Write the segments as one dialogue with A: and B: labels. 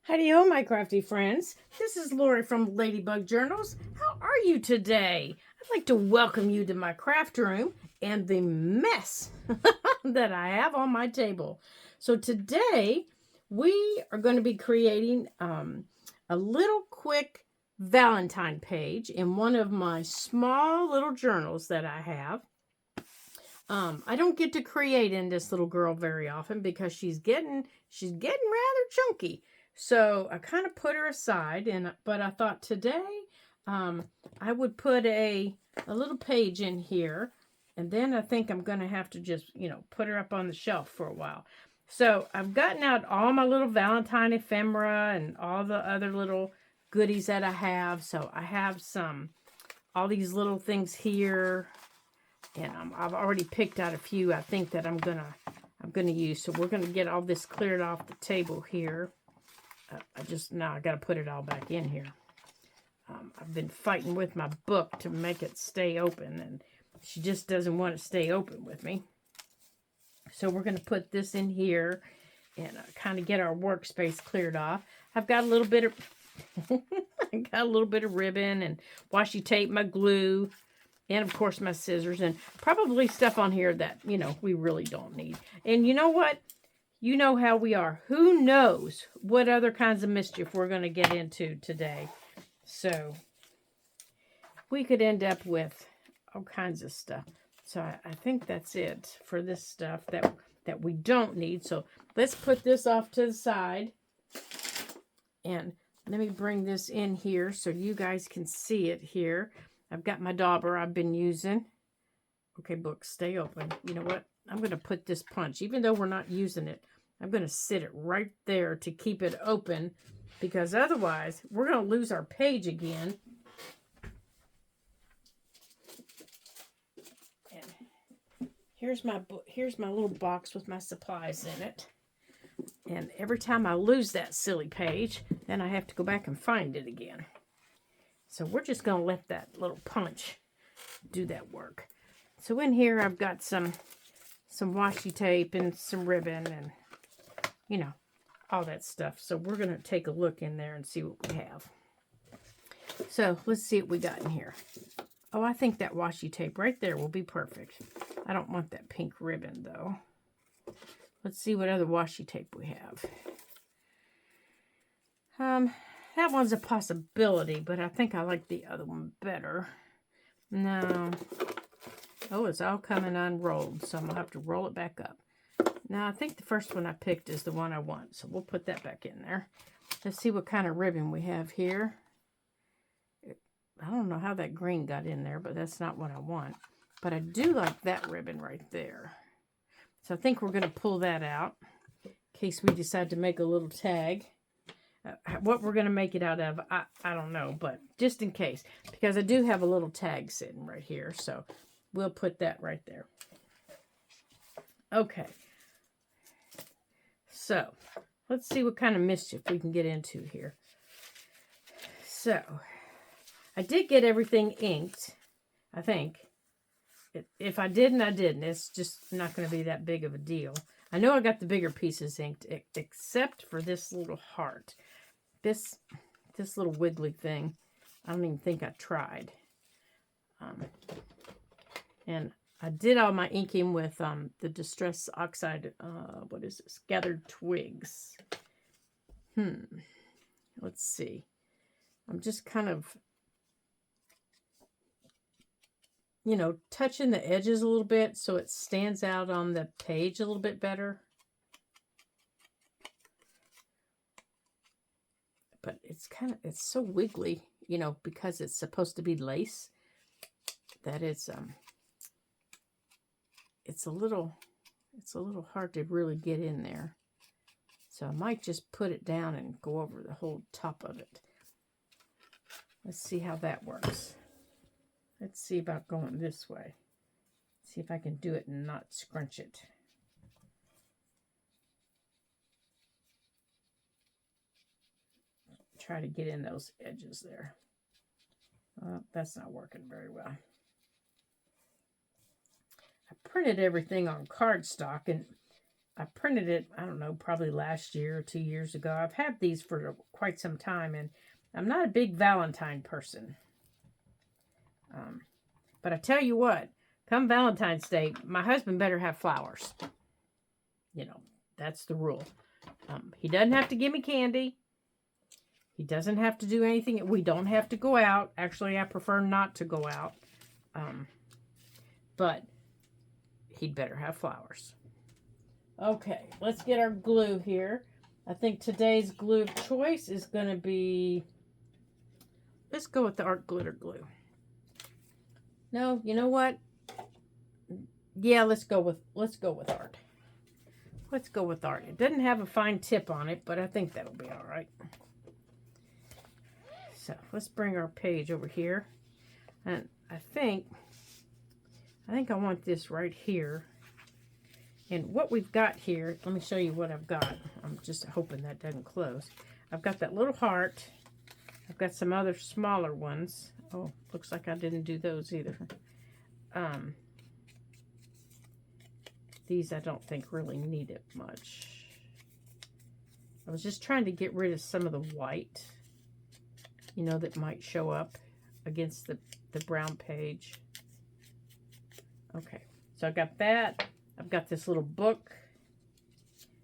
A: Howdy-ho, my crafty friends. This is Lori from Ladybug Journals. How are you today? I'd like to welcome you to my craft room and the mess that I have on my table. So today, we are going to be creating a little quick Valentine page in one of my small little journals that I have. I don't get to create in this little girl very often because she's getting rather chunky. So I kind of put her aside, but I thought today I would put a little page in here, and then I think I'm going to have to just, put her up on the shelf for a while. So I've gotten out all my little Valentine ephemera and all the other little goodies that I have. So I have all these little things here, and I've already picked out a few I think that I'm gonna use. So we're gonna get all this cleared off the table here. I got to put it all back in here. I've been fighting with my book to make it stay open, and she just doesn't want to stay open with me. So we're going to put this in here and kind of get our workspace cleared off. I've got a little bit of ribbon and washi tape, my glue, and of course my scissors, and probably stuff on here that, we really don't need. And you know what? You know how we are. Who knows what other kinds of mischief we're going to get into today. So we could end up with all kinds of stuff. So I think that's it for this stuff that we don't need. So let's put this off to the side. And let me bring this in here so you guys can see it here. I've got my dauber I've been using. Okay, book, stay open. You know what? I'm going to put this punch, even though we're not using it, I'm going to sit it right there to keep it open, because otherwise we're going to lose our page again. And here's my book. Here's my little box with my supplies in it. And every time I lose that silly page, then I have to go back and find it again. So we're just going to let that little punch do that work. So in here I've got some washi tape and some ribbon and, all that stuff. So we're going to take a look in there and see what we have. So let's see what we got in here. Oh, I think that washi tape right there will be perfect. I don't want that pink ribbon though. Let's see what other washi tape we have. That one's a possibility, but I think I like the other one better. No. Oh, it's all coming unrolled, so I'm going to have to roll it back up. Now, I think the first one I picked is the one I want, so we'll put that back in there. Let's see what kind of ribbon we have here. I don't know how that green got in there, but that's not what I want. But I do like that ribbon right there. So I think we're going to pull that out in case we decide to make a little tag. What we're going to make it out of, I don't know, but just in case. Because I do have a little tag sitting right here, so we'll put that right there. Okay. So, let's see what kind of mischief we can get into here. So, I did get everything inked, I think. If I didn't, I didn't. It's just not going to be that big of a deal. I know I got the bigger pieces inked, except for this little heart. This little wiggly thing, I don't even think I tried. And I did all my inking with the Distress Oxide, what is this? Gathered Twigs. Let's see. I'm just kind of, touching the edges a little bit so it stands out on the page a little bit better. But it's so wiggly, because it's supposed to be lace, that it's a little hard to really get in there. So I might just put it down and go over the whole top of it. Let's see how that works. Let's see about going this way. See if I can do it and not scrunch it. Try to get in those edges there. That's not working very well. I printed everything on cardstock, and I printed it, I don't know, probably last year or 2 years ago. I've had these for quite some time, and I'm not a big Valentine person. But I tell you what, come Valentine's Day, my husband better have flowers. You know, that's the rule. He doesn't have to give me candy. He doesn't have to do anything. We don't have to go out. Actually, I prefer not to go out. But he'd better have flowers. Okay, let's get our glue here. I think today's glue of choice is going to be, let's go with the Art Glitter Glue. No, you know what? Yeah, let's go with art. Let's go with art. It doesn't have a fine tip on it, but I think that'll be all right. So let's bring our page over here. And I think I want this right here. And what we've got here, let me show you what I've got. I'm just hoping that doesn't close. I've got that little heart. I've got some other smaller ones. Oh, looks like I didn't do those either. These I don't think really need it much. I was just trying to get rid of some of the white, you know, that might show up against the brown page. Okay, so I've got that. I've got this little book.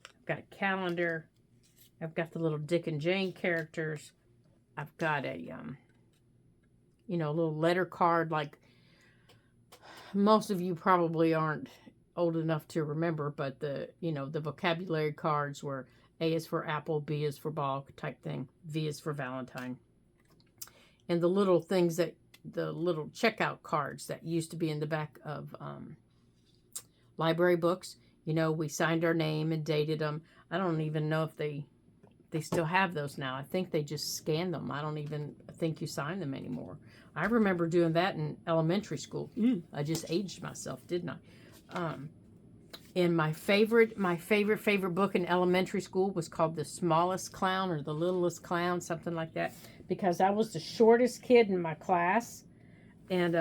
A: I've got a calendar. I've got the little Dick and Jane characters. I've got a, you know, a little letter card, like most of you probably aren't old enough to remember, but the, you know, the vocabulary cards were A is for apple, B is for ball type thing, V is for Valentine. And the little things that, the little checkout cards that used to be in the back of library books. You know, we signed our name and dated them. I don't even know if they still have those now. I think they just scan them. I don't even think you sign them anymore. I remember doing that in elementary school. I just aged myself, didn't I? And my favorite book in elementary school was called The Smallest Clown or The Littlest Clown, something like that, because I was the shortest kid in my class, and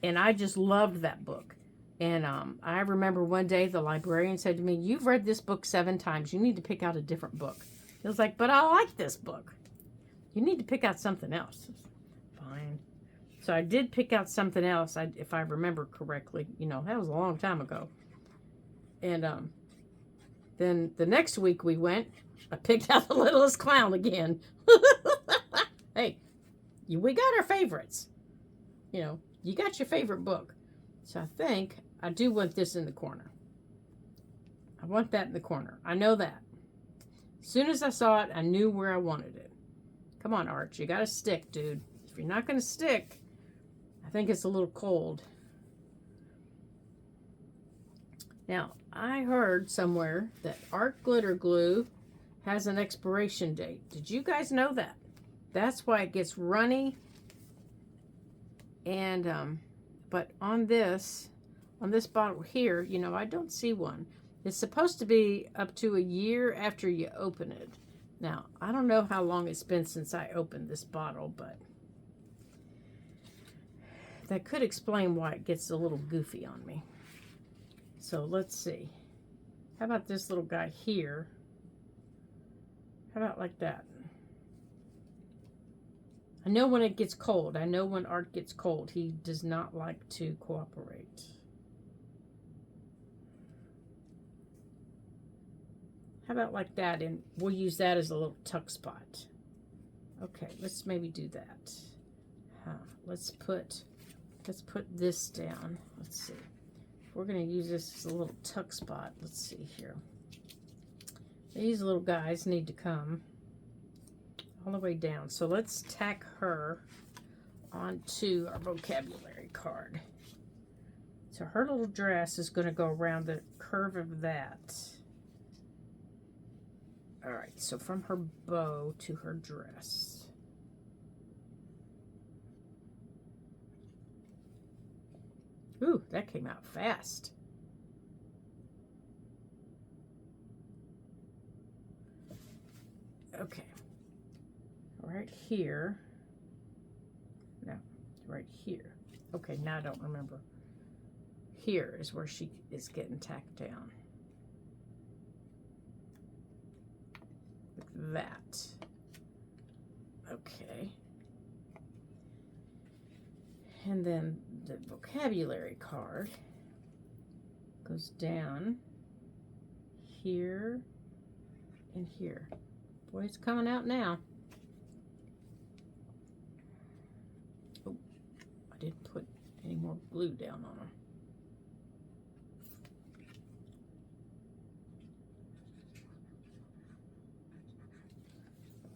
A: I just loved that book. And I remember one day the librarian said to me, "You've read this book 7 times. You need to pick out a different book." It was like, "But I like this book." "You need to pick out something else." Fine. So I did pick out something else, if I remember correctly. You know, that was a long time ago. And then the next week we went, I picked out The Littlest Clown again. Hey, we got our favorites. You know, you got your favorite book. So I think I do want this in the corner. I want that in the corner. I know that. As soon as I saw it, I knew where I wanted it. Come on, Art. You got to stick, dude. If you're not going to stick, I think it's a little cold. Now, I heard somewhere that Art Glitter Glue has an expiration date. Did you guys know that? That's why it gets runny. And, but on this bottle here, you know, I don't see one. It's supposed to be up to a year after you open it. Now, I don't know how long it's been since I opened this bottle, but that could explain why it gets a little goofy on me. So let's see. How about this little guy here? How about like that? I know when it gets cold. I know when Art gets cold. He does not like to cooperate. How about like that? And we'll use that as a little tuck spot. Okay, let's maybe do that. Let's put this down. Let's see. If we're going to use this as a little tuck spot, let's see here. These little guys need to come all the way down. So let's tack her onto our vocabulary card. So her little dress is going to go around the curve of that. All right, so from her bow to her dress. Ooh, that came out fast. Okay. Right here. No, right here. Okay, now I don't remember. here is where she is getting tacked down. Like that. Okay. And then the vocabulary card goes down here and here. Boy, it's coming out now. Oh, I didn't put any more glue down on them.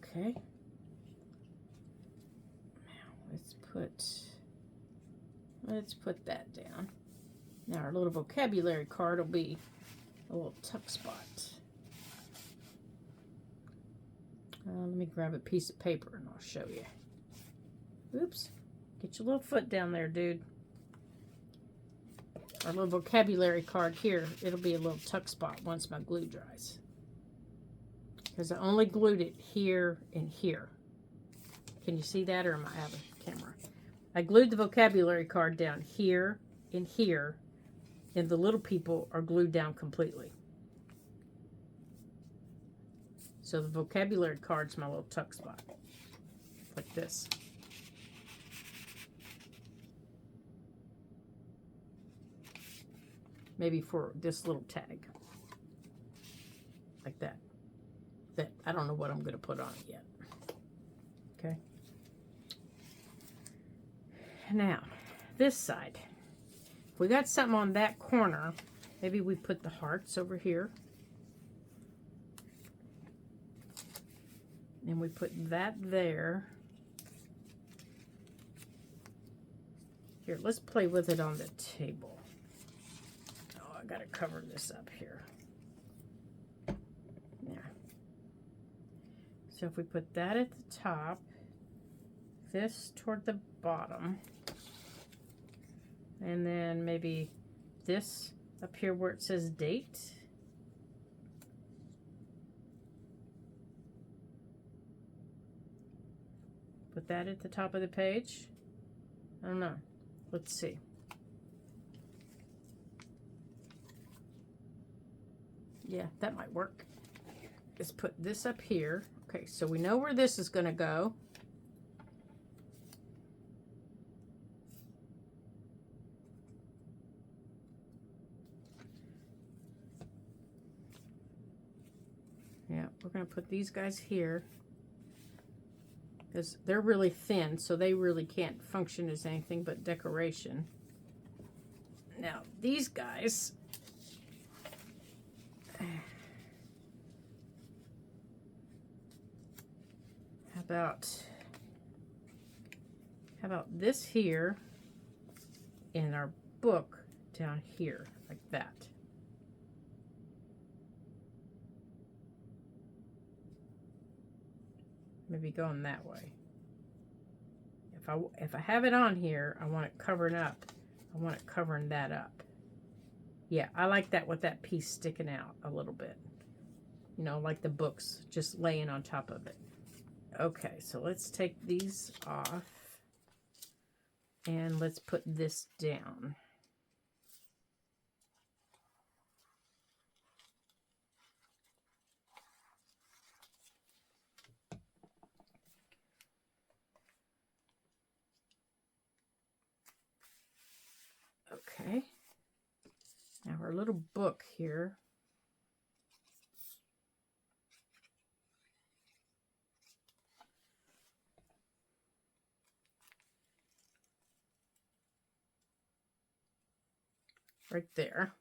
A: Okay. Now let's put that down. Now our little vocabulary card will be a little tuck spot. Let me grab a piece of paper and I'll show you. Oops. Get your little foot down there, dude. Our little vocabulary card here, it'll be a little tuck spot once my glue dries. Because I only glued it here and here. Can you see that, or am I out of camera? I glued the vocabulary card down here and here, and the little people are glued down completely. So the vocabulary card's my little tuck spot. Like this. Maybe for this little tag. Like that. That I don't know what I'm going to put on it yet. Okay. Now, this side. If we got something on that corner, maybe we put the hearts over here. And we put that there. Here, let's play with it on the table. Oh, I gotta cover this up here. There. So if we put that at the top, this toward the bottom, and then maybe this up here where it says date. Put that at the top of the page. I don't know. Let's see. Yeah, that might work. Let's put this up here. Okay, so we know where this is going to go. Yeah, we're going to put these guys here. Because they're really thin, so they really can't function as anything but decoration. Now, these guys, how about this here in our book down here, like that. Maybe going that way. If I have it on here, I want it covering up. I want it covering that up. Yeah, I like that with that piece sticking out a little bit. You know, like the books just laying on top of it. Okay, so let's take these off. And let's put this down. Okay, now our little book here. Right there.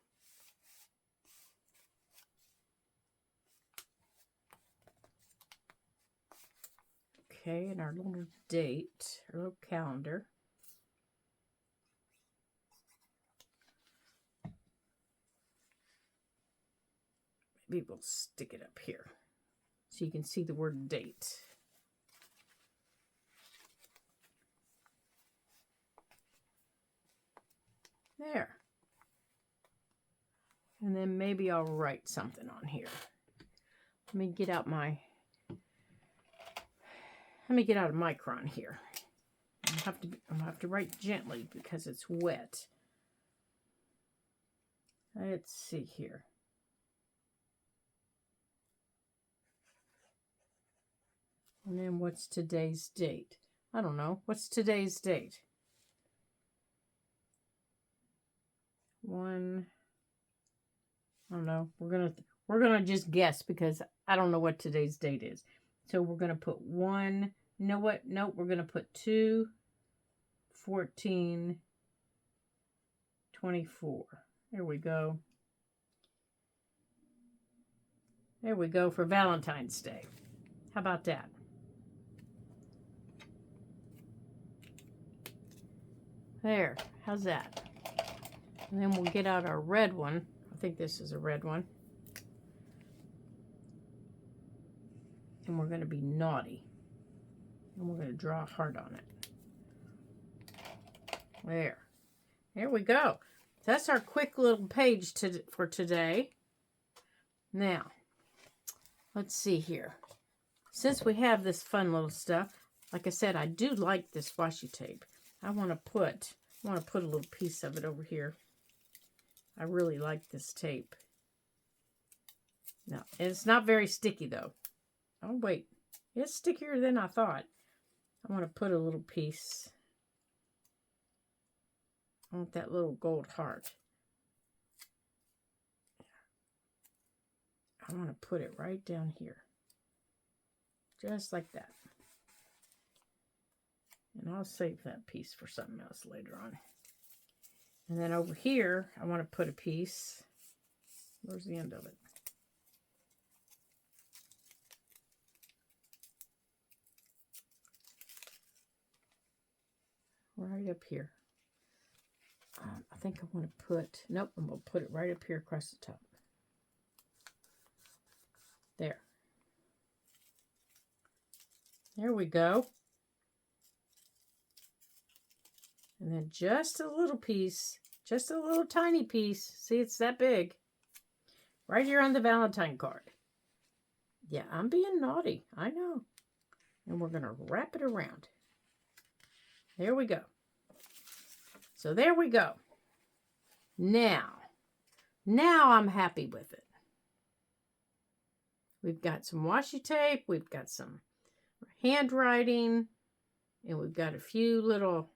A: Okay, and our little date, our little calendar. Maybe we'll stick it up here so you can see the word date. There. And then maybe I'll write something on here. Let me get out a micron here. I'm gonna have to write gently because it's wet. Let's see here. And then what's today's date? I don't know. What's today's date? I don't know. We're gonna just guess because I don't know what today's date is. So we're gonna put 1. You know what? Nope. We're gonna put 2/14/24. There we go. There we go for Valentine's Day. How about that? There. How's that? And then we'll get out our red one. I think this is a red one. And we're going to be naughty. And we're going to draw a heart on it. There. There we go. That's our quick little page for today. Now, let's see here. Since we have this fun little stuff, like I said, I do like this washi tape. I want to put a little piece of it over here. I really like this tape. No, it's not very sticky though. Oh wait, it's stickier than I thought. I want to put a little piece. I want that little gold heart. I want to put it right down here. Just like that. And I'll save that piece for something else later on. And then over here, I want to put a piece. Where's the end of it? Right up here. I think I want to put, nope, I'm going to put it right up here across the top. There. There we go. And then just a little piece, just a little tiny piece. See, it's that big. Right here on the Valentine card. Yeah, I'm being naughty. I know. And we're going to wrap it around. There we go. So there we go. Now I'm happy with it. We've got some washi tape. We've got some handwriting. And we've got a few little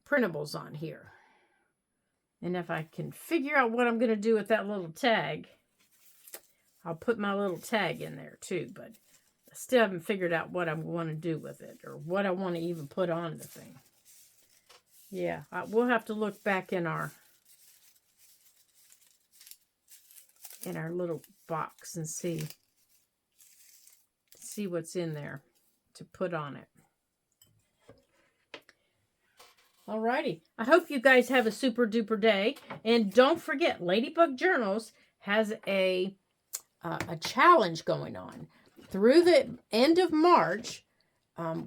A: printables on here. And if I can figure out what I'm going to do with that little tag, I'll put my little tag in there too. But I still haven't figured out what I want to do with it or what I want to even put on the thing. Yeah, we'll have to look back in our little box and see what's in there to put on it. Alrighty. I hope you guys have a super duper day. And don't forget, Ladybug Journals has a challenge going on. Through the end of March,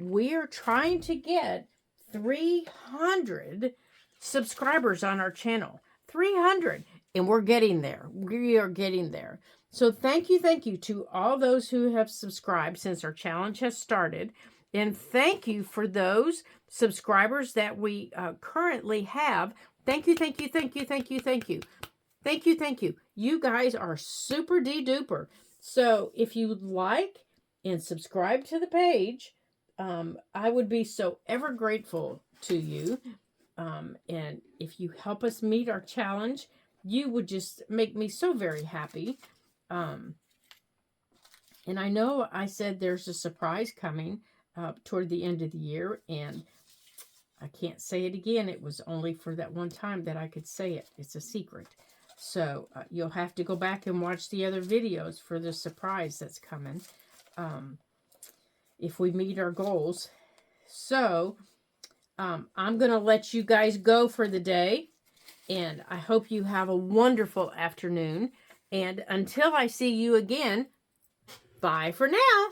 A: we are trying to get 300 subscribers on our channel. 300. And we're getting there. We are getting there. So thank you to all those who have subscribed since our challenge has started. And thank you for those subscribers that we currently have. Thank you. You guys are super duper. So if you like and subscribe to the page, I would be so ever grateful to you. And if you help us meet our challenge, you would just make me so very happy. And I know I said there's a surprise coming toward the end of the year, and I can't say it again. It was only for that one time that I could say it. It's a secret. So you'll have to go back and watch the other videos for the surprise that's coming if we meet our goals. So I'm going to let you guys go for the day, and I hope you have a wonderful afternoon. And until I see you again, bye for now.